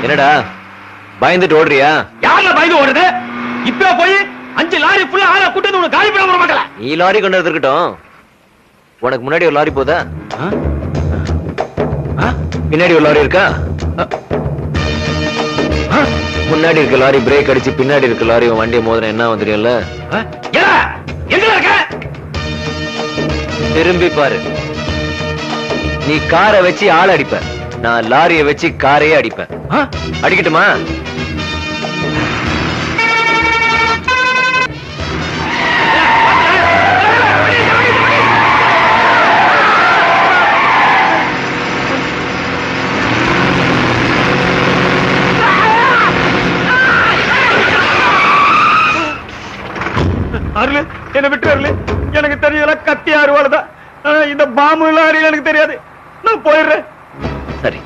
என்னடா பயந்துட்டு ஓடுறியா? யாருல பயந்து ஓடுது? இப்ப போய் 5 லாரி ஃபுல்லா ஆளை கூட்டி உனக்கு காலி பண்ண மாட்டல. நீ லாரி கொண்டு இருக்கட்டும், உனக்கு முன்னாடி ஒரு லாரி போதா? பின்னாடி ஒரு லாரி இருக்கா? முன்னாடி இருக்க லாரி பிரேக் அடிச்சு பின்னாடி இருக்க லாரி வண்டியை மோதிரம் என்ன ஆகும் தெரியும்ல? எங்க இருக்க? திரும்பி பாரு. நீ காரை வச்சு ஆள் அடிப்ப, நான் லாரியை வச்சு காரையே அடிப்பேன். அடிக்கட்டுமா? அருள், என்ன விட்டு அருள். எனக்கு தெரியல, கத்தி அருவாள் தான். இந்த பாம்பு லாரி எனக்கு தெரியாது. நான் போயிடுறேன். சரி.